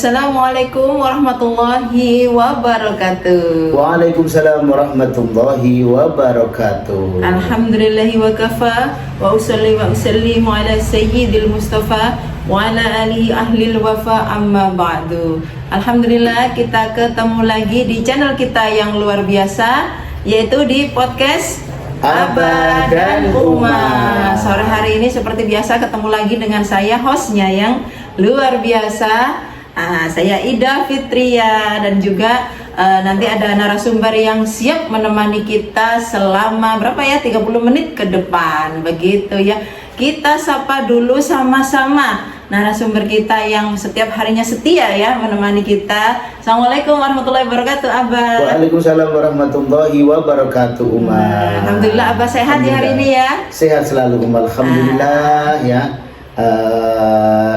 Assalamualaikum warahmatullahi wabarakatuh. Waalaikumsalam warahmatullahi wabarakatuh. Alhamdulillahi wa kafa wa usalli wa usallimu ala sayyidil mustafa wa ala alihi ahlil wafa amma ba'du. Alhamdulillah kita ketemu lagi di channel kita yang luar biasa, yaitu di podcast Abah dan Uma. Sore hari ini seperti biasa ketemu lagi dengan saya hostnya yang luar biasa. Saya Ida Fitria, dan juga nanti ada narasumber yang siap menemani kita selama berapa ya, 30 menit ke depan, begitu ya. Kita sapa dulu sama-sama narasumber kita yang setiap harinya setia ya menemani kita. Assalamualaikum warahmatullahi wabarakatuh, Abah. Waalaikumsalam warahmatullahi wabarakatuh, Uma. Alhamdulillah, Abah sehat ya hari ini ya. Sehat selalu, Uma. Alhamdulillah ya.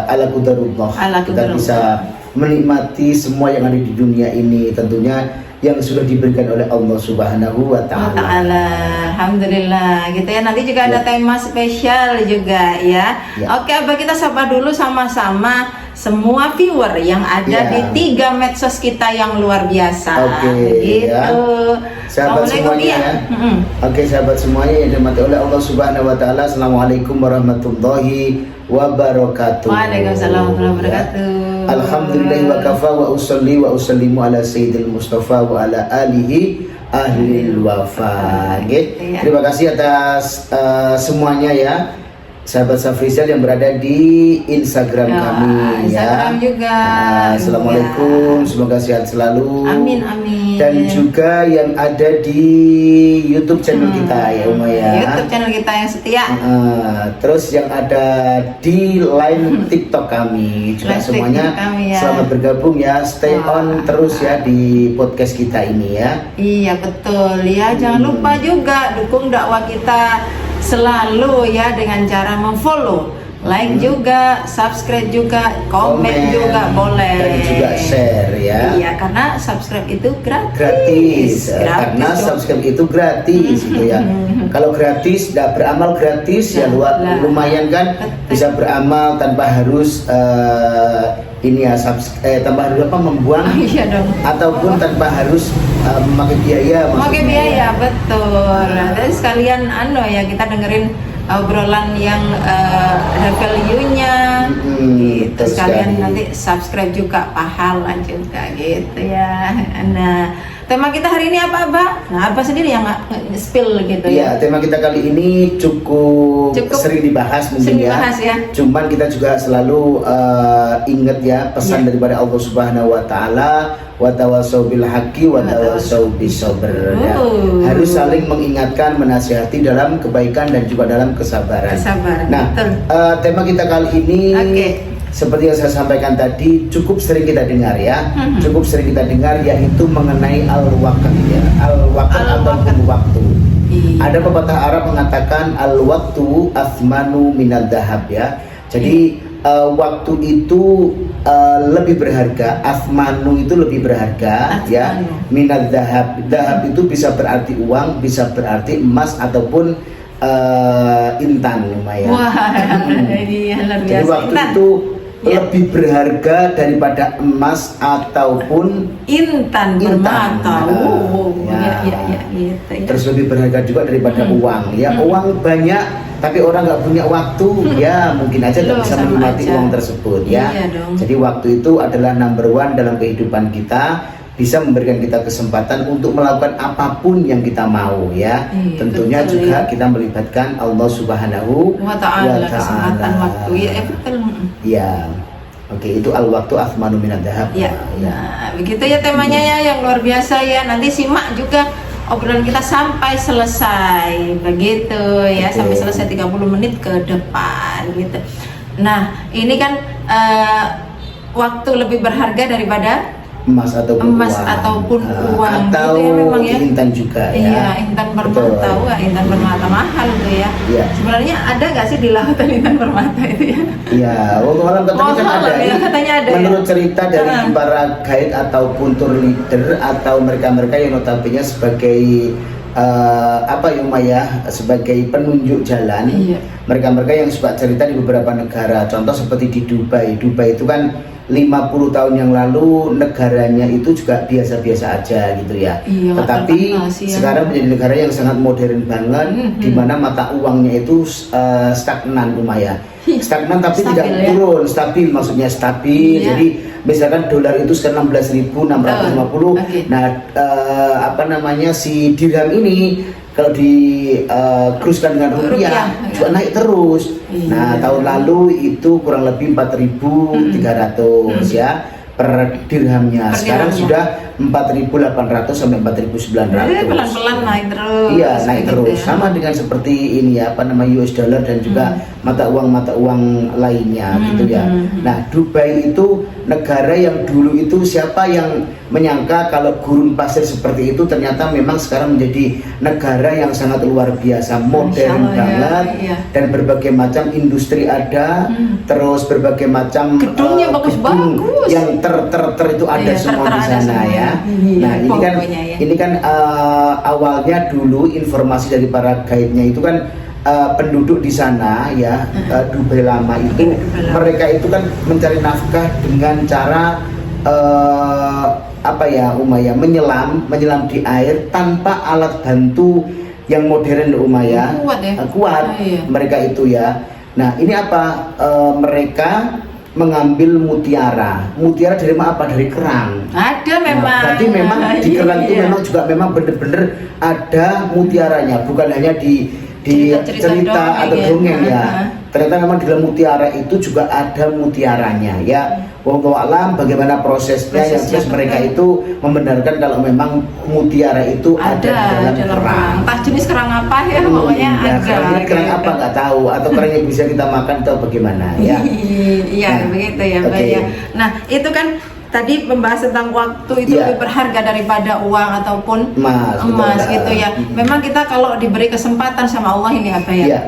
Ala qadarullah. Kita bisa menikmati semua yang ada di dunia ini, tentunya yang sudah diberikan oleh Allah Subhanahu wa Ta'ala. Alhamdulillah gitu ya. Nanti juga ada tema spesial juga ya. Oke, Abah, kita sapa dulu sama-sama semua viewer yang ada di 3 medsos kita yang luar biasa. Oke, gitu. Sahabat semuanya ya. Oke, sahabat semuanya yang dirahmati oleh Allah Subhanahu wa Ta'ala. Assalamualaikum warahmatullahi wabarakatuh. Waalaikumsalam warahmatullahi wabarakatuh. Alhamdulillahi wa kafa wa usalli wa usallimu ala sayyidil mustafa wa ala alihi ahlil wafa. Terima kasih atas semuanya ya, sahabat Safrizal yang berada di Instagram kami Instagram juga. Assalamualaikum, semoga sehat selalu. Amin amin. Dan juga yang ada di YouTube channel kita ya, Uma ya. YouTube channel kita yang setia. Terus yang ada di line TikTok kami juga, semuanya selamat bergabung ya. Stay on terus ya di podcast kita ini ya. Iya betul ya. Jangan lupa juga dukung dakwah kita selalu ya dengan cara memfollow, like juga, subscribe juga, komen juga boleh, dan juga share ya. Iya, karena subscribe itu gratis. Gratis karena subscribe itu gratis gitu ya. Kalau gratis, tidak beramal gratis ya, lumayan kan. Bisa beramal tanpa harus ini ya, tanpa harus membuang ataupun tanpa harus memakai biaya. Memakai biaya, betul. Dan sekalian ya, kita dengerin obrolan yang ada value-nya, gitu. Sekalian nanti subscribe juga, pahala juga gitu ya. Nah, tema kita hari ini apa, Abah? Nah, Abah sendiri yang spill gitu ya. Tema kita kali ini cukup sering dibahas mungkin ya. Cuman kita juga selalu ingat ya pesan daripada Allah Subhanahu wa Ta'ala, wa tawassaw bil haqqi wa tawassaw bis sabr. Harus saling mengingatkan, menasihati dalam kebaikan dan juga dalam kesabaran. Nah, tema kita kali ini seperti yang saya sampaikan tadi, cukup sering kita dengar ya. Cukup sering kita dengar, yaitu mengenai al-waqt ya. Al-waqt ataupun waktu. Ada pepatah Arab mengatakan al-waqtu athmanu minad dhahab ya. Jadi waktu itu lebih berharga, athmanu itu lebih berharga ya, minad dhahab. Dhahab itu bisa berarti uang, bisa berarti emas ataupun intan lumayan. Jadi waktu itu lebih berharga daripada emas ataupun intan permata. Terus lebih berharga juga daripada uang ya. Uang banyak tapi orang nggak punya waktu ya, mungkin aja nggak bisa menikmati uang tersebut ya. Jadi waktu itu adalah number one dalam kehidupan kita, bisa memberikan kita kesempatan untuk melakukan apapun yang kita mau ya. Tentunya juga kita melibatkan Allah Subhanahu wa Ta'ala. Kesempatan waktu ya, betul. Ya. Oke, itu al-waqtu athmanu minad dhahab. Nah, begitu ya temanya ya, yang luar biasa ya. Nanti simak juga obrolan kita sampai selesai, begitu ya, sampai selesai 30 menit ke depan gitu. Nah, ini kan waktu lebih berharga daripada emas ataupun uang atau gitu ya, memang ya. Intan juga ya. Iya, intan permata, intan permata mahal itu ya. Sebenarnya ada nggak sih di lautan intan permata itu ya? Iya, katanya ada. Menurut cerita dari para guide ataupun tour leader atau mereka-mereka yang notabene sebagai sebagai penunjuk jalan, mereka-mereka yang suka cerita di beberapa negara, contoh seperti di Dubai. Dubai itu kan 50 tahun yang lalu negaranya itu juga biasa-biasa aja gitu ya. Iya, Tetapi sekarang menjadi negara yang sangat modern banget, di mana mata uangnya itu stagnan lumayan. Stagnan tapi Stabil, tidak ya? turun, stabil maksudnya stabil. Iya. Jadi misalkan dolar itu sekarang 16.650. Oke. Nah, apa namanya si dirham ini kalau dikruskan dengan rupiah juga naik terus. Iya. Nah, tahun lalu itu kurang lebih 4.300 ya per dirhamnya. Sekarang sudah 4.800 sampai 4.900. Pelan-pelan naik terus. Iya, naik begitu terus. ya. Sama dengan seperti ini ya, apa nama US dollar dan juga mata uang lainnya gitu ya. Nah, Dubai itu negara yang dulu itu siapa yang menyangka kalau gurun pasir seperti itu ternyata memang sekarang menjadi negara yang sangat luar biasa, modern Allah, banget ya. dan berbagai macam industri ada, terus berbagai macam Gedungnya gedung bagus-bagus. yang ter itu ada Iya, semua di ada sana semua. ya. Iya, Nah, pokoknya ya. ini kan awalnya dulu informasi dari para guide-nya itu kan penduduk di sana ya, Dubai lama itu Dubai lama. mereka itu kan mencari nafkah dengan cara apa ya Umayyah menyelam di air tanpa alat bantu yang modern Umayyah. Kuat ya? Kuat Iya. mereka itu ya. Nah, ini apa mereka mengambil mutiara dari apa? Dari kerang. Ada memang. Nah, berarti memang di kerang itu Iya. memang juga memang bener-bener ada mutiaranya, bukan hanya di cerita atau ya. dongeng ya. Ternyata memang di dalam mutiara itu juga ada mutiaranya ya. Wallahu alam bagaimana prosesnya yang jelas mereka itu membenarkan kalau memang mutiara itu ada di dalam kerang. Entah jenis kerang apa ya, pokoknya Ya, ada. kerang apa nggak tahu atau kerang yang bisa kita makan atau bagaimana ya. Iya, Nah, begitu ya, Mbak oke. ya. Nah, itu kan tadi membahas tentang waktu itu Iya. lebih berharga daripada uang ataupun Emas, emas betul. gitu ya. Memang kita kalau diberi kesempatan sama Allah ini apa ya? Iya.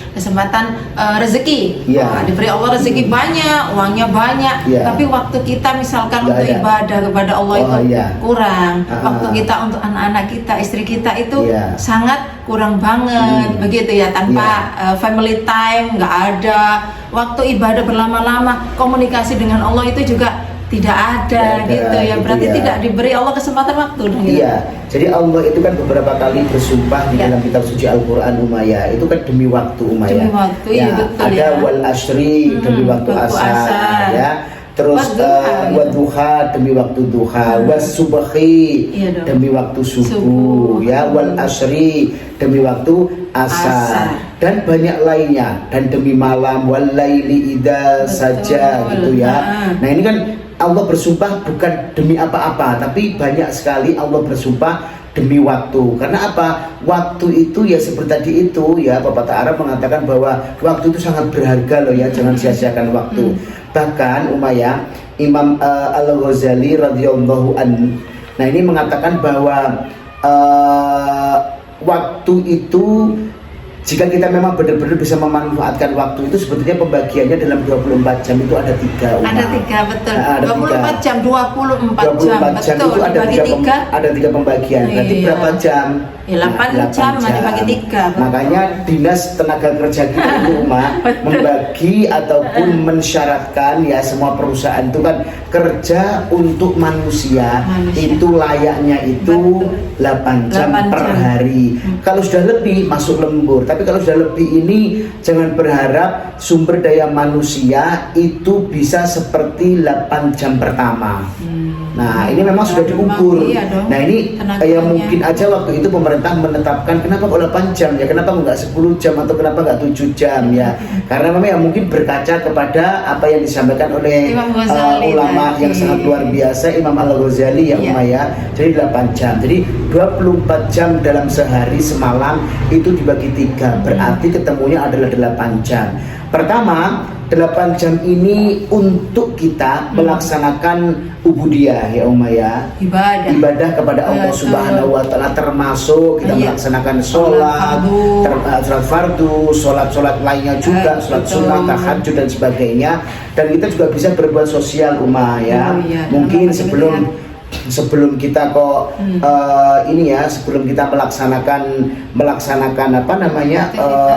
Kesempatan rezeki. Iya. Wah, diberi Allah rezeki banyak, uangnya banyak, Iya. tapi waktu kita misalkan Nggak untuk ada. ibadah kepada Allah Oh, itu iya. kurang. Ah. Waktu kita untuk anak-anak kita, istri kita itu Iya. sangat kurang banget, begitu ya, tanpa family time nggak ada. Waktu ibadah berlama-lama, komunikasi dengan Allah itu juga tidak ada, Tidak ada, gitu ya. gitu Berarti ya. tidak diberi Allah kesempatan waktu dong. ya? Iya, jadi Allah itu kan beberapa kali bersumpah di Ya. dalam kitab suci Al-Quran Umayyah. Itu kan demi waktu Umayyah. Demi waktu, iya, betul ada ya. wal ashri demi waktu waktu asar, asar. ya. Terus Wadduha, wadduha demi waktu duha, was subhi Iya dong. demi waktu subuh, Subuh. ya, wal ashri demi waktu asar. Asar. Dan banyak lainnya, dan demi malam wal laili idza Betul. saja gitu ya. Nah. Nah, ini kan Allah bersumpah bukan demi apa-apa, tapi banyak sekali Allah bersumpah demi waktu. Karena apa? Waktu itu ya seperti tadi itu ya, pepatah Arab mengatakan bahwa waktu itu sangat berharga loh ya, jangan sia-siakan waktu. Bahkan Umayyah, Imam Al-Ghazali radhiyallahu anhu, nah ini mengatakan bahwa waktu itu jika kita memang benar-benar bisa memanfaatkan waktu itu, sebetulnya pembagiannya dalam 24 jam itu ada 3. Ada 3, betul. Nah, ada 24 jam, 24 jam, 24 jam betul. itu ada Dibagi 3 3. ada 3 pembagian. Berarti Iya. berapa jam? Ya, 8 jam, dibagi 3. Makanya dinas tenaga kerja kita itu membagi ataupun mensyaratkan ya, semua perusahaan itu kan kerja untuk manusia. Itu layaknya itu 8 jam 8 per jam. hari. Kalau sudah lebih masuk lembur. Tapi kalau sudah lebih ini jangan berharap sumber daya manusia itu bisa seperti 8 jam pertama. Nah, ini memang sudah diukur. Iya dong. Nah, ini Tenaganya. ya mungkin aja waktu itu pemerintah menetapkan kenapa kok 8 jam ya, kenapa nggak 10 jam atau kenapa nggak 7 jam ya. Karena memang ya mungkin berkaca kepada apa yang disampaikan oleh Imam Ghazali ulama tadi. yang sangat luar biasa, Imam Al-Ghazali ya Iya. Umayyah. Jadi 8 jam. Jadi 24 jam dalam sehari semalam itu dibagi 3. Berarti ketemunya adalah 8 jam. Pertama, 8 jam ini untuk kita melaksanakan ubudiyah ya Umayyah. Ibadah kepada Allah Betul. Subhanahu wa taala, termasuk kita Iya. melaksanakan sholat, sholat fardu, sholat lainnya juga, sholat betul. sunnah, tahajud dan sebagainya. Dan kita juga bisa berbuat sosial Umayyah. Oh, iya. Mungkin Dalam sebelum kita kok ini ya, sebelum kita melaksanakan apa namanya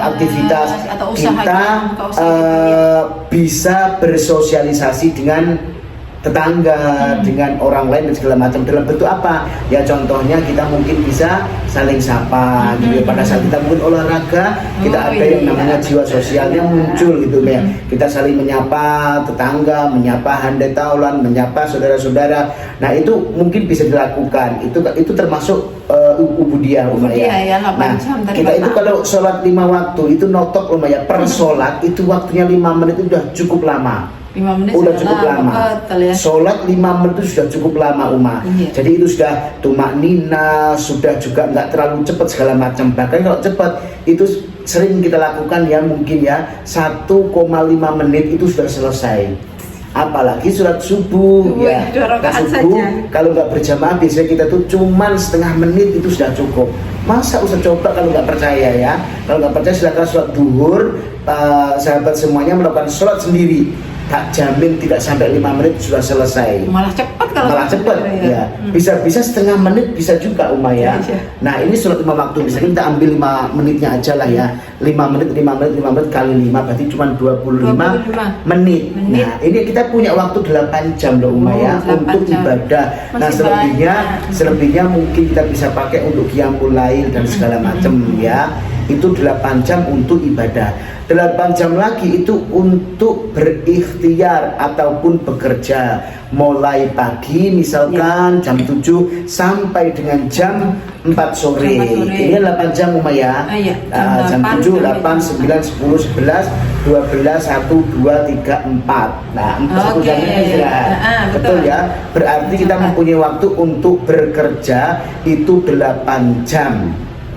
Aktivitas aktivitas atau usaha kita kita, buka usaha kita, bisa bersosialisasi dengan tetangga, dengan orang lain dan segala macam. Dalam bentuk apa? Ya contohnya kita mungkin bisa saling sapa gitu ya. Pada saat kita mungkin olahraga, kita ada yang namanya jiwa sosialnya muncul gitu ya. Kita saling menyapa tetangga, menyapa handai taulan, menyapa saudara-saudara. Nah itu mungkin bisa dilakukan. Itu termasuk ubudiyah ya, nah kita itu kalau sholat 5 waktu itu notok ya, per sholat itu waktunya 5 menit itu sudah cukup lama. 5 menit udah cukup lama. Betul, ya. Sholat 5 menit itu sudah cukup lama Iya. Jadi itu sudah tumak nina, sudah juga nggak terlalu cepat segala macam. Bahkan kalau cepat itu sering kita lakukan ya, mungkin ya 1,5 menit itu sudah selesai. Apalagi sholat subuh ya, subuh kalau nggak berjamaah biasanya kita tuh cuman setengah menit itu sudah cukup. Masa usah coba kalau nggak percaya ya. Kalau nggak percaya silakan sholat duhur, sahabat semuanya melakukan sholat sendiri. Tak jamin tidak sampai 5 menit sudah selesai. Malah cepat kalau malah cepat ya. Bisa setengah menit bisa juga ya. Nah ini sholat 5 waktu, misalnya kita ambil 5 menitnya aja lah ya. 5 menit kali 5 berarti cuma 25 menit. Nah ini kita punya waktu 8 jam loh ya untuk ibadah. Nah selebihnya mungkin kita bisa pakai untuk qiyamul lail dan segala macam ya. Itu 8 jam untuk ibadah. 8 jam lagi itu untuk berikhtiar ataupun bekerja, mulai pagi misalkan jam 7 sampai dengan jam 4 sore. Ini 8 jam ya. Jam 7, 8, 9, 10, 11, 12, 1, 2, 3, 4. Nah 1 jam ini istirahat. Betul ya. Berarti kita mempunyai waktu untuk bekerja itu 8 jam.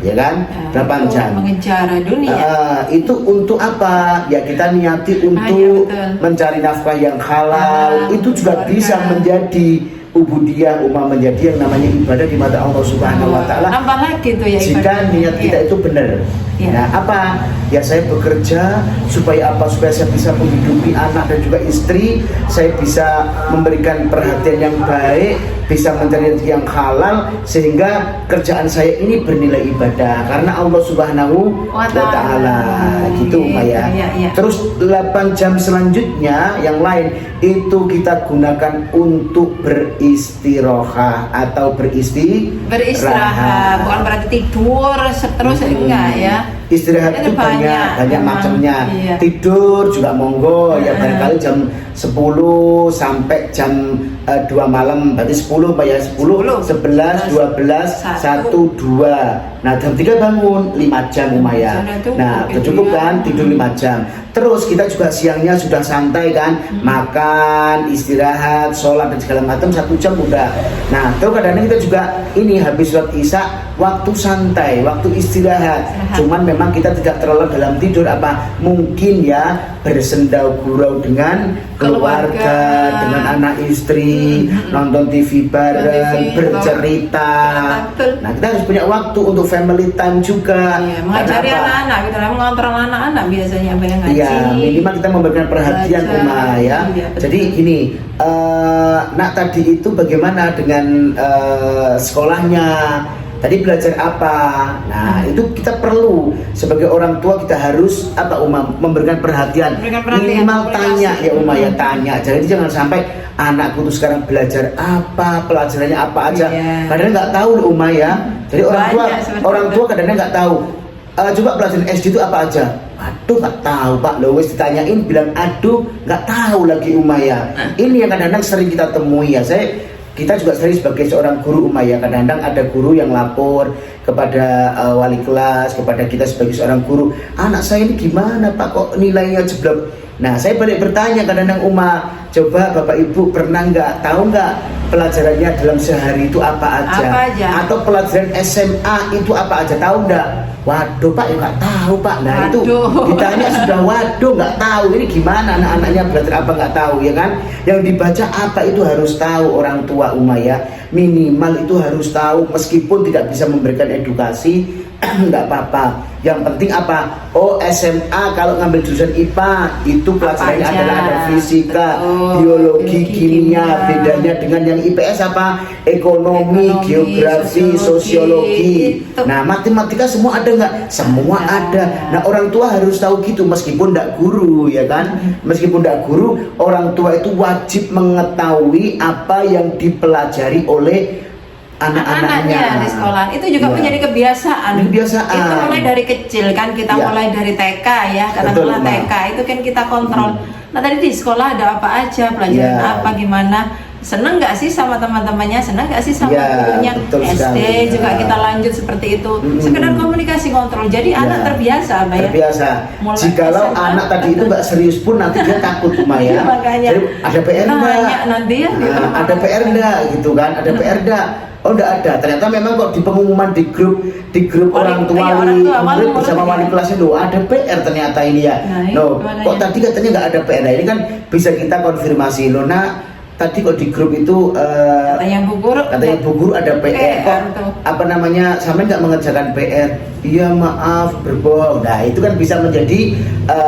Ya kan, 8 jam mengejar dunia. Itu untuk apa? Ya kita niati untuk mencari nafkah yang halal. Itu juga bisa menjadi ubudiyah, menjadi yang namanya ibadah di mata Allah Subhanahu wa Ta'ala. Tambah lagi tuh ya, jika niat kita itu benar. Nah apa? Ya saya bekerja supaya apa? Supaya saya bisa menghidupi anak dan juga istri. Saya bisa memberikan perhatian yang baik, bisa mencari rezeki yang halal, sehingga kerjaan saya ini bernilai ibadah karena Allah Subhanahu wa Ta'ala gitu ya. Terus 8 jam selanjutnya yang lain itu kita gunakan untuk beristirahat atau beristirahat. Bukan berarti tidur terus enggak ya. Istirahat itu banyak macamnya. Tidur juga monggo ya, barangkali jam 10 sampai jam 2 malam, berarti 10 ya, 10, 11, 12, 1, 2. Nah jam 3 bangun 5 jam ya. Nah cukup kan tidur 5 jam. Terus kita juga siangnya sudah santai kan, makan, istirahat, sholat dan segala macam 1 jam udah. Nah terus kadang-kadang kita juga ini habis sholat isya waktu santai, waktu istirahat. Cuman memang kita tidak terlalu dalam tidur mungkin ya bersendau gurau dengan keluarga, dengan anak istri, nonton TV bareng, bercerita. Nah kita harus punya waktu untuk family time juga. Mengajari anak-anak, kita mengontrol anak-anak biasanya yang ngaji. Ya minimal kita memberikan perhatian ya. Jadi ini nak tadi itu bagaimana dengan sekolahnya? Tadi belajar apa? Nah itu kita perlu sebagai orang tua, kita harus memberikan perhatian. Minimal tanya ya ya, tanya. Jadi jangan sampai anakku tuh sekarang belajar apa, pelajarannya apa aja. Kadang nggak tahu ya. Jadi orang tua kadang nggak tahu. Coba pelajaran SD itu apa aja? Aduh nggak tahu Pak, wes ditanyain bilang aduh nggak tahu lagi ya. Ini yang kadang-kadang sering kita temui ya. Kita juga sering sebagai seorang guru ya, kadang-kadang ada guru yang lapor kepada wali kelas, kepada kita sebagai seorang guru, anak saya ini gimana Pak, kok nilainya jeblok. Nah saya balik bertanya kadang-kadang coba Bapak Ibu pernah tahu nggak pelajarannya dalam sehari itu apa aja? Atau pelajaran SMA itu apa aja, tahu nggak? Waduh Pak, ya nggak tahu Pak. Nah itu ditanya sudah waduh nggak tahu, ini gimana anak-anaknya belajar apa nggak tahu ya kan? Yang dibaca apa itu harus tahu orang tua ya. Minimal itu harus tahu, meskipun tidak bisa memberikan edukasi nggak apa-apa. Yang penting apa? Oh, SMA kalau ngambil jurusan IPA itu pelajarannya adalah ada fisika, biologi, kimia. Bedanya dengan yang IPS apa? Ekonomi, geografi, sosiologi. Nah, matematika semua ada nggak? Semua ada. Nah, orang tua harus tahu gitu, meskipun tidak guru, ya kan? Meskipun tidak guru, orang tua itu wajib mengetahui apa yang dipelajari oleh anak-anaknya di sekolah. Itu juga menjadi kebiasaan. Itu mulai dari kecil kan, kita mulai dari TK ya, katakanlah TK itu kan kita kontrol. Nah, tadi di sekolah ada apa aja, pelajaran apa, gimana. Seneng nggak sih sama teman-temannya, seneng nggak sih sama gurunya. SD juga kita lanjut seperti itu, sekedar komunikasi kontrol, jadi anak terbiasa Mbak ya. Terbiasa. Jikalau anak tadi itu nggak serius pun nanti dia takut Maya. Makanya jadi ada PR nggak? Nanti ya gitu. Ada PR nggak gitu kan, ada PR nggak? Oh, enggak ada. Ternyata memang kok di pengumuman di grup orang tua murid bersama wali kelasnya loh, ada PR ternyata ini ya. Kok tadi katanya nggak ada PR. Nah, ini kan bisa kita konfirmasi loh. Nah, tadi kok di grup itu katanya Bu Guru ada PR. Apa namanya, sampai nggak mengerjakan PR? Iya maaf, berbohong. Nah, itu kan bisa menjadi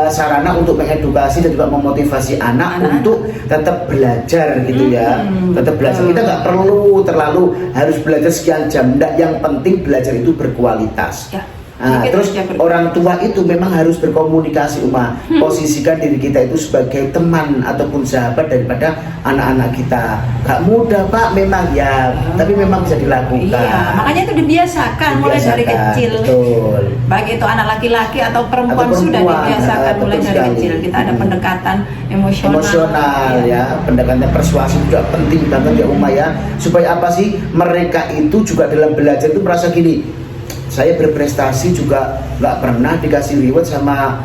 sarana untuk mengedukasi dan juga memotivasi anak untuk tetap belajar gitu ya. Tetap belajar. Kita nggak perlu terlalu harus belajar sekian jam. Nggak, yang penting belajar itu berkualitas. Nah, terus orang tua itu memang harus berkomunikasi posisikan diri kita itu sebagai teman ataupun sahabat daripada anak-anak kita. Gak mudah Pak memang ya, tapi memang bisa dilakukan. Iya, makanya itu dibiasakan mulai dari kecil. Betul. Baik itu anak laki-laki atau perempuan sudah dibiasakan mulai dari kecil. Kita ada pendekatan emosional ya, pendekatan persuasi juga penting banget ya ya. Supaya apa sih, mereka itu juga dalam belajar itu merasa gini, saya berprestasi juga nggak pernah dikasih reward sama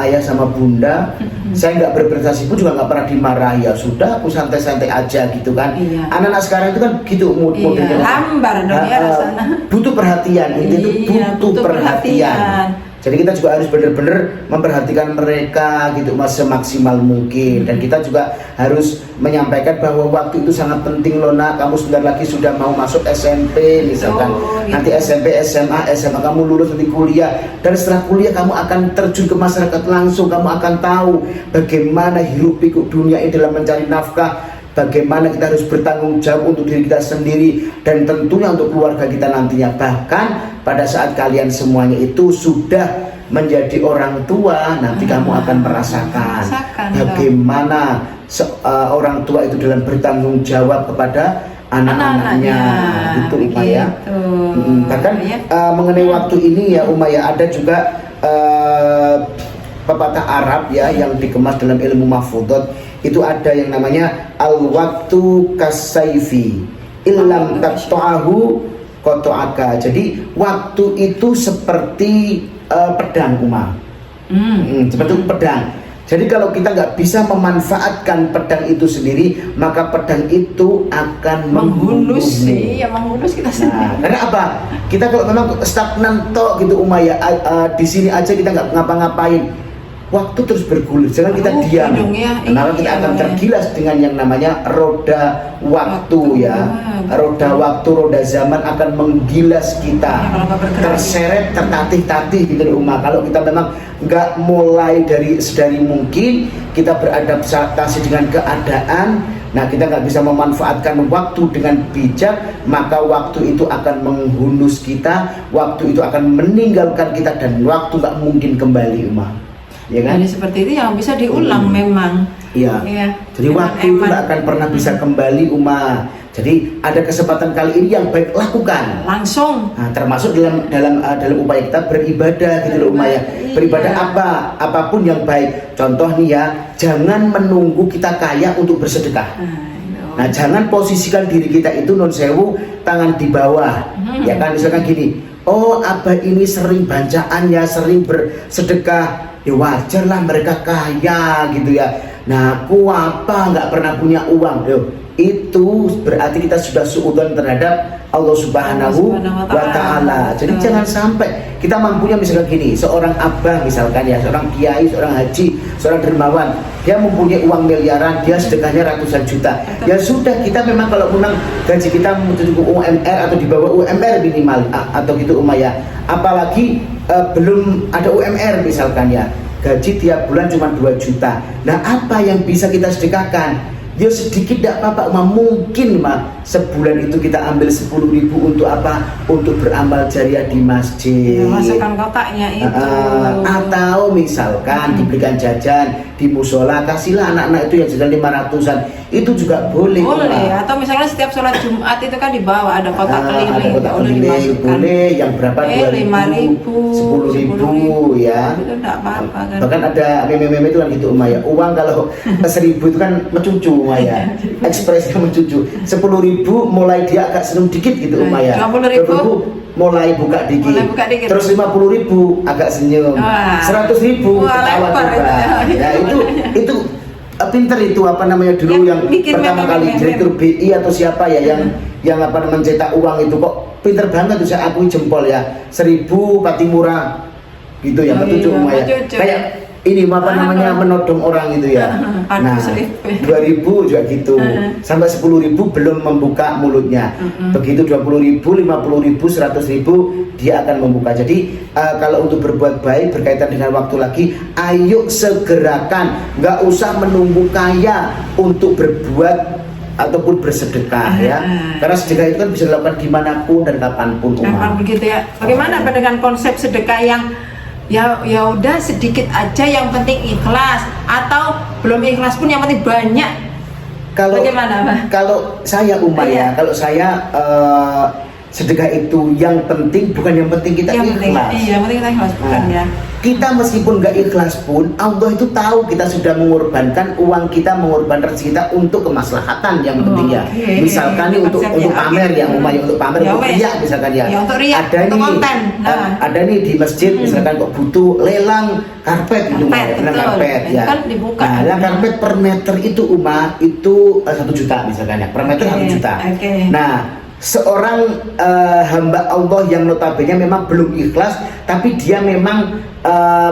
ayah sama bunda. Saya nggak berprestasi pun juga nggak pernah dimarahi. Ya sudah, aku santai-santai aja gitu kan. Anak-anak sekarang itu kan gitu modelnya. Hambar dong ya rasanya. Butuh perhatian, itu butuh perhatian. Jadi kita juga harus benar-benar memperhatikan mereka gitu Mas semaksimal mungkin. Dan kita juga harus menyampaikan bahwa waktu itu sangat penting loh nak. Kamu sebentar lagi sudah mau masuk SMP misalkan. Nanti SMP, SMA kamu lulus nanti kuliah. Dan setelah kuliah kamu akan terjun ke masyarakat langsung. Kamu akan tahu bagaimana hirup pikuk dunia ini dalam mencari nafkah. Bagaimana kita harus bertanggung jawab untuk diri kita sendiri dan tentunya untuk keluarga kita nantinya. Bahkan pada saat kalian semuanya itu sudah menjadi orang tua, nanti kamu akan merasakan bagaimana orang tua itu dalam bertanggung jawab kepada anak-anaknya. Itu ya. Bahkan mengenai waktu ini ya ya, ada juga pepatah Arab ya yang dikemas dalam ilmu mahfudot. Itu ada yang namanya al-waktu kasaifi illam taqta'ahu qata'aka. Jadi waktu itu seperti pedang seperti pedang. Jadi kalau kita nggak bisa memanfaatkan pedang itu sendiri, maka pedang itu akan menghunus kita sendiri. Karena apa? Kita kalau memang stagnan tok gitu ya, di sini aja kita nggak ngapa-ngapain, waktu terus bergulir, jangan kita diam. Karena kita akan tergilas dengan yang namanya roda waktu ya. Roda waktu, roda zaman akan menggilas kita, terseret, tertatih-tatih gitu Kalau kita memang nggak mulai dari sedari mungkin kita beradaptasi dengan keadaan, nah kita nggak bisa memanfaatkan waktu dengan bijak, maka waktu itu akan menghunus kita, waktu itu akan meninggalkan kita, dan waktu nggak mungkin kembali ya kan? Jadi seperti itu yang bisa diulang memang. Iya. Jadi waktu itu nggak akan pernah bisa kembali Jadi ada kesempatan kali ini yang baik lakukan langsung. Nah, termasuk dalam upaya kita beribadah gitu loh ya. Beribadah apapun yang baik. Contoh nih ya, jangan menunggu kita kaya untuk bersedekah. Nah, jangan posisikan diri kita itu non sewu tangan di bawah. Ya kan, misalkan gini, oh abah ini sering bancaan ya, sering bersedekah. Ya wajar lah mereka kaya gitu ya. Nah, aku nggak pernah punya uang. itu berarti kita sudah suudzon terhadap Allah Subhanahu wa Ta'ala. Jadi jangan sampai kita mampunya misalkan gini, seorang abah misalkan ya, seorang kiai, seorang haji, seorang dermawan, dia mempunyai uang miliaran, dia sedekahnya ratusan juta. Ya sudah, kita memang kalau menang gaji kita mencukupi UMR atau di bawah UMR minimal atau gitu ya. Apalagi belum ada UMR misalkan ya, gaji tiap bulan cuma 2 juta. Nah, apa yang bisa kita sedekahkan? Ya sedikit tidak apa-apa, mungkin sebulan itu kita ambil 10.000 untuk apa? Untuk beramal jariah di masjid. Ya, masukkan kotaknya itu. Atau misalkan diberikan jajan di musola, kasihlah anak-anak itu yang jajan 500-an, itu juga boleh. Boleh. Atau misalnya setiap sholat Jumat itu kan di bawah ada kotak keliling. Ada kotak keliling, boleh. Yang berapa? 2.000, 10.000 ya. Itu tidak apa-apa kan. Bahkan ada meme-meme itu kan gitu ya. Uang kalau 1.000 itu kan mencucu ya, ekspresinya mencucu. 10.000 mulai dia agak senyum dikit gitu ya. 20.000 mulai buka dikit. Terus 50.000 agak senyum. 100.000 ketawa juga. Ya itu pinter itu apa namanya dulu yang pertama kali direktur BI atau siapa ya yang apa namanya mencetak uang itu kok pinter banget tuh, saya akui jempol ya. 1.000 pati murah gitu ya, betul ya. Kayak ini apa namanya menodong orang itu ya. Nah, 2.000 juga gitu. Sampai 10.000 belum membuka mulutnya. Begitu 20.000, 50.000, 100.000 dia akan membuka. Jadi kalau untuk berbuat baik berkaitan dengan waktu lagi, ayo segerakan. Nggak usah menunggu kaya untuk berbuat ataupun bersedekah ya. Karena sedekah itu kan bisa dilakukan dimanapun dan kapanpun. Kapan begitu ya. Bagaimana dengan konsep sedekah yang ya udah sedikit aja yang penting ikhlas, atau belum ikhlas pun yang penting banyak? Bagaimana Pak? Kalau saya kalau saya sedekah itu yang penting, bukan yang penting kita ikhlas. Iya, yang penting kita ikhlas bukan ya. Kita meskipun nggak ikhlas pun, Allah itu tahu kita sudah mengorbankan uang kita, mengorbankan rezeki kita untuk kemaslahatan yang penting ya. Misalkan nih untuk pamer ya, untuk pamer, untuk riak misalkan ya. Untuk riak, untuk konten. Ada nih di masjid misalkan kok butuh lelang karpet gitu, lelang karpet ya. Kan dibuka. Lelang karpet per meter itu itu 1 juta misalkan ya, per meter 1 juta. Nah, seorang hamba Allah yang notabene memang belum ikhlas, tapi dia memang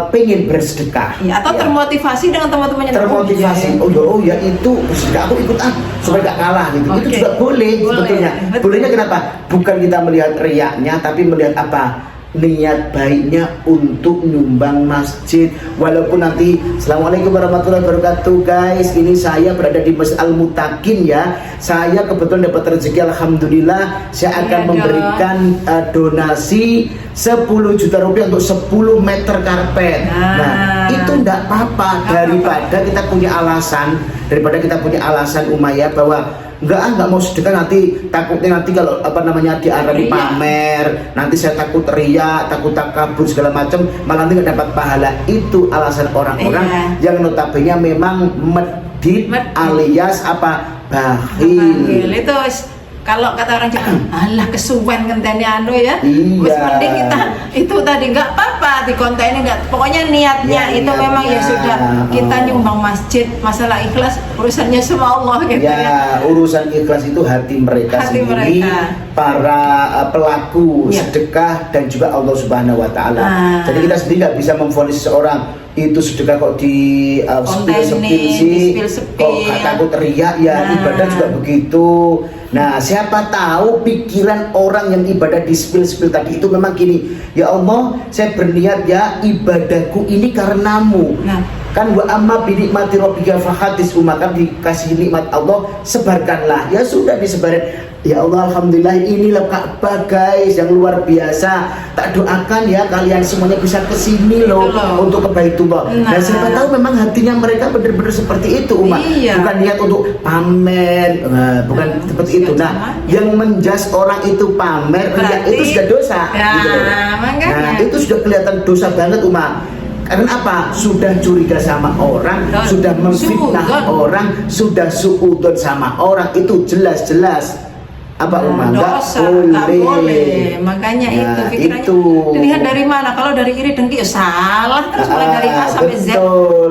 pengen bersedekah ya, atau termotivasi dengan teman-temannya, termotivasi ya itu bersedekah, aku ikut supaya gak kalah gitu. Itu juga boleh sebetulnya. Bolehnya kenapa? Bukan kita melihat riaknya, tapi melihat apa? Niat baiknya untuk nyumbang masjid. Walaupun nanti Assalamualaikum warahmatullahi wabarakatuh guys, ini saya berada di Masjid Al-Mutakin ya. Saya kebetulan dapat rezeki, alhamdulillah. Saya akan memberikan donasi 10 juta rupiah untuk 10 meter karpet. Nah, itu enggak apa-apa, daripada kita punya alasan Umayyah bahwa enggak mau sedekah, nanti takutnya nanti kalau apa namanya diarani pamer, nanti saya takut riya, takut takabur segala macam, malah nanti nggak dapat pahala. Itu alasan orang-orang yang notabene memang medit alias apa bakhil. Itu kalau kata orang Jawa, alah kesuwen ngenteni ya. Wis mending kita itu tadi nggak apa-apa di kontennya, nggak, pokoknya niatnya itu memang ya sudah kita nyumbang masjid. Masalah ikhlas urusannya sama Allah gitu ya. Urusan ikhlas itu hati mereka sendiri, para pelaku sedekah dan juga Allah Subhanahu wa Ta'ala. Jadi kita sendiri nggak bisa memvonis seseorang itu sedekah kok di spill sih, kok takut riya ya. Ibadah juga begitu. Nah, siapa tahu pikiran orang yang ibadah di spill tadi itu memang gini, ya Allah, saya berniat ya ibadahku ini karenamu. Kan wa amma bi nikmati rabbika fahaddits, kan dikasih nikmat Allah sebarkanlah. Ya sudah disebarin. Ya Allah, alhamdulillah inilah Ka'bah guys yang luar biasa. Tak doakan ya kalian semuanya bisa kesini loh untuk ke Baitullah. Nah, siapa tahu memang hatinya mereka benar-benar seperti itu, bukan niat untuk pamer, bukan seperti itu. Nah, yang menjas orang itu pamer, itu sudah dosa. Nah, itu sudah kelihatan dosa banget, Karena apa? Sudah curiga sama orang, sudah memfitnah orang, sudah suudzon sama orang, itu jelas-jelas dosa, nggak boleh. Makanya itu pikirannya dilihat dari mana. Kalau dari iri dengki ya salah terus, mulai dari A sampai Z.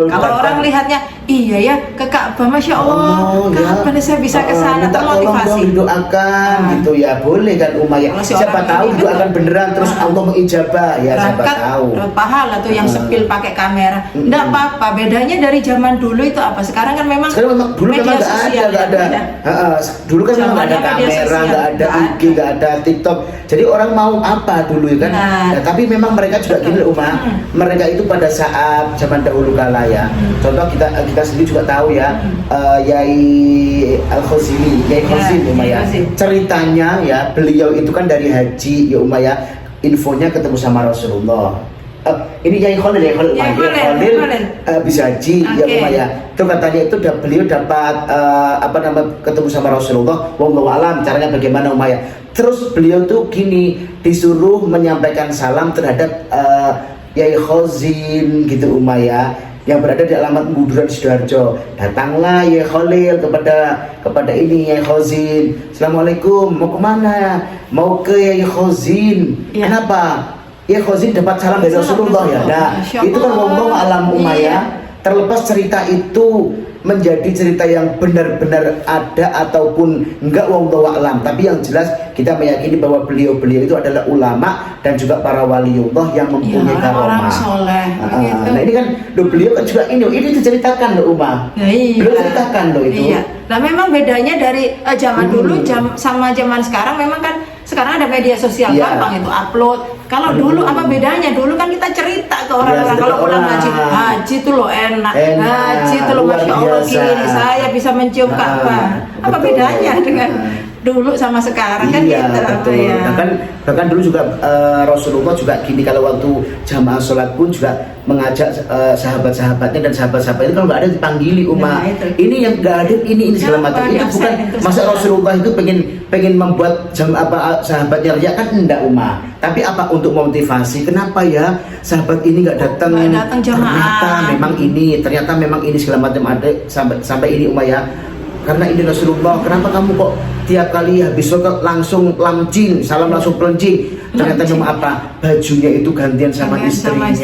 Kalau orang lihatnya iya ya ke Ka'bah, Masya Allah, kapan saya bisa ke sana, minta tolong dong didoakan gitu ya, boleh kan Umayyah. Siapa tahu doakan beneran terus Allah mengijabah ya, siapa tahu. Pahala tuh yang sepil pakai kamera. Enggak apa-apa, bedanya dari zaman dulu itu apa? Sekarang kan memang dulu memang nggak ada. Dulu kan memang nggak ada kamera, nggak ada IG, nggak ada TikTok. Jadi orang mau apa dulu ya kan? Nah, tapi memang mereka juga gini mereka itu pada saat zaman dahulu kala ya. Contoh kita sendiri juga tahu ya, Yai Al-Khazili, Yai Khazin Umayyah. Ceritanya ya, beliau itu kan dari haji ya Umayyah, infonya ketemu sama Rasulullah. Ini Yai Khalil bisa haji ya Umayyah. Itu katanya itu beliau dapat ketemu sama Rasulullah. Wallahu alam caranya bagaimana Umayyah. Terus beliau tuh gini, disuruh menyampaikan salam terhadap Yai Khazin gitu Umayyah, yang berada di alamat Buduran Sidoarjo. Datanglah Yai Khalil kepada ini Yai Khazin. Assalamualaikum, mau kemana? Mau ke Yai Khazin. Kenapa? Yai Khazin dapat salam dari Rasulullah ya. Nah, itu kan ngomong alam Umayyah. Terlepas cerita itu menjadi cerita yang benar-benar ada ataupun enggak, wallahu a'lam, tapi yang jelas kita meyakini bahwa beliau-beliau itu adalah ulama dan juga para waliullah yang mempunyai karomah. Nah ini kan beliau kan juga ini diceritakan loh beliau ceritakan loh itu. Nah memang bedanya dari zaman dulu sama zaman sekarang, memang kan sekarang ada media sosial, gampang itu upload. Kalau dulu apa bedanya? Dulu kan kita cerita ke orang-orang, kalau pulang haji itu loh enak, haji itu loh Masya Allah gini, saya bisa mencium Ka'bah. Apa bedanya dengan dulu sama sekarang kan gitu. Betul. Ya. Bahkan dulu juga Rasulullah juga gini, kalau waktu jamaah sholat pun juga mengajak sahabat-sahabatnya, dan sahabat-sahabat itu kalau nggak ada dipanggili ini yang nggak ada ini segala macam. Itu bukan masa Rasulullah itu pengen membuat sahabatnya riak kan, enggak tapi apa, untuk memotivasi. Kenapa ya sahabat ini nggak datang jamaah, ternyata memang ini segala macam ada sampai ini Umayyah. Karena ini Rasulullah, kenapa kamu kok tiap kali habis sholat langsung lamcing, salam langsung pelencing? Ternyata cuma apa, bajunya itu gantian sama istrinya.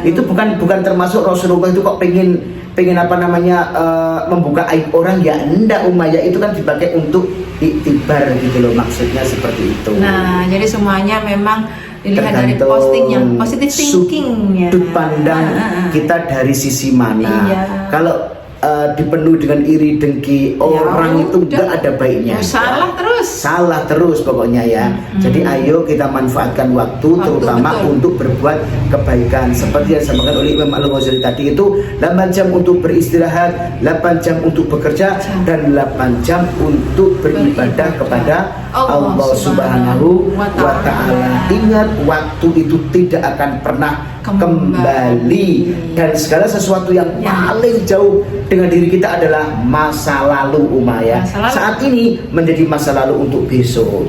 Itu bukan termasuk Rasulullah itu kok pengen membuka aib orang ya, enggak Umayyah. Itu kan dipakai untuk iktibar gitu loh, maksudnya seperti itu. Nah jadi semuanya memang dilihat dari posting yang positive thinking ya. Sudut pandang kita dari sisi mana. Kalau dipenuhi dengan iri dengki, orang itu enggak ada baiknya. Salah terus pokoknya ya. Jadi ayo kita manfaatkan waktu terutama untuk berbuat kebaikan. Seperti yang disampaikan oleh Imam Al-Ghazali tadi itu, 8 jam untuk beristirahat, 8 jam untuk bekerja, dan 8 jam untuk beribadah kepada Allah Subhanahu wa Ta'ala. Ingat, waktu itu tidak akan pernah kembali, dan segala sesuatu yang paling jauh dengan diri kita adalah masa lalu Umayyah. Saat ini menjadi masa lalu untuk besok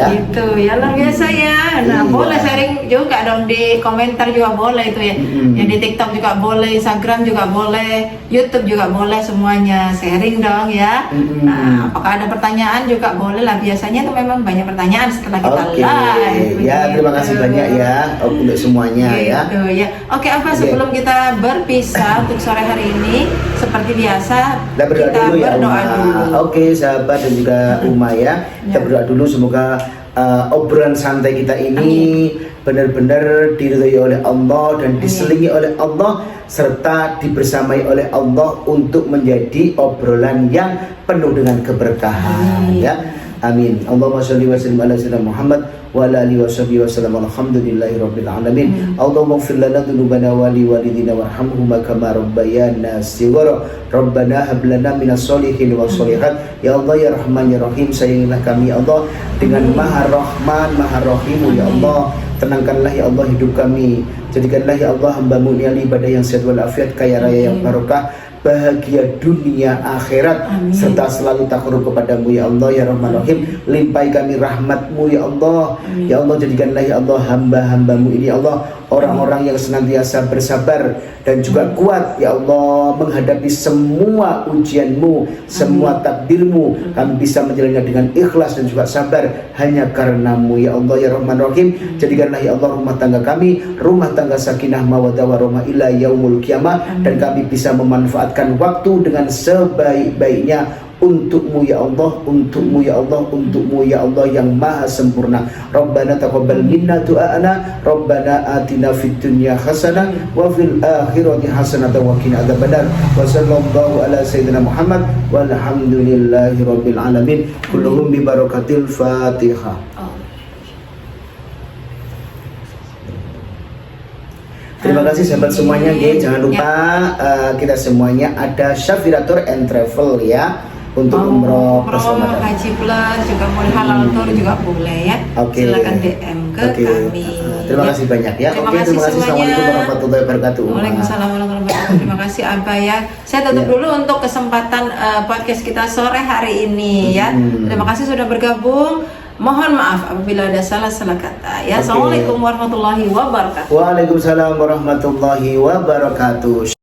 gitu ya. Luar biasa ya. Nah boleh sharing juga dong di komentar juga boleh itu ya. Yang di TikTok juga boleh, Instagram juga boleh, YouTube juga boleh, semuanya sharing dong ya. Nah, apakah ada pertanyaan juga boleh lah. Biasanya itu memang banyak pertanyaan setelah kita live. Ya terima kasih banyak ya untuk semuanya ya. Oke, sebelum kita berpisah untuk sore hari ini, seperti biasa kita berdoa dulu. Oke, sahabat dan juga Umayyah, kita berdoa dulu semoga obrolan santai kita ini benar-benar diridhoi oleh Allah dan diselingi oleh Allah, serta dibersamai oleh Allah untuk menjadi obrolan yang penuh dengan keberkahan ya. Amin. Allahumma sholli wa sallim ala sayyidina Muhammad wa ala alihi washabihi wasallam. Alhamdulillahi rabbil alamin. Allahumma ighfir lana dzunubana wa liwalidina warhamhuma kama rabbayana shighara. Rabbana hab lana minas sholihin was sholihat. Ya Allah ya Rahman ya Rahim, sayangilah kami ya Allah dengan Maha Rahman Maha Rahim ya Allah. Tenangkanlah ya Allah hidup kami. Jadikanlah ya Allah hamba-Mu yang ibadah yang sehat walafiat, kaya raya yang barokah. bahagia dunia akhirat. Amin. Serta selalu takarub kepadamu ya Allah ya Rahman Rahim. Limpahi kami rahmatmu ya Allah. Amin. Ya Allah, jadikanlah ya Allah hamba-hambamu ini ya Allah orang-orang yang senantiasa bersabar dan juga kuat ya Allah menghadapi semua ujianmu, semua takdirmu. Kami bisa menjalannya dengan ikhlas dan juga sabar hanya karenamu ya Allah ya Rahman Rahim. Jadikanlah ya Allah rumah tangga kami rumah tangga sakinah mawaddah warahmah ila yaumul qiyamah, dan kami bisa memanfaatkan waktu dengan sebaik-baiknya untukmu ya Allah, untukmu ya Allah, untukmu ya Allah yang maha sempurna. Rabbana taqabbal minna du'ana, Rabbana atina fid dunya hasanah wa fil akhirati hasanah wa qina adzabannar. Wa sallallahu ala sayyidina Muhammad walhamdulillahi rabbil alamin. Kulluhum bi barakatil Fatihah. Terima kasih sahabat semuanya, jangan lupa kita semuanya ada Syafiratur and Travel ya untuk umroh bersama haji plus juga mau halal tour juga boleh ya. Silakan DM ke kami. Terima kasih banyak ya. Terima kasih semuanya. Assalamualaikum warahmatullahi wabarakatuh. Waalaikumsalam warahmatullahi wabarakatuh. Terima kasih Abah ya. Saya tutup dulu untuk kesempatan podcast kita sore hari ini ya. Terima kasih sudah bergabung. Mohon maaf apabila ada salah-salah kata ya. Assalamualaikum warahmatullahi wabarakatuh. Waalaikumsalam warahmatullahi wabarakatuh.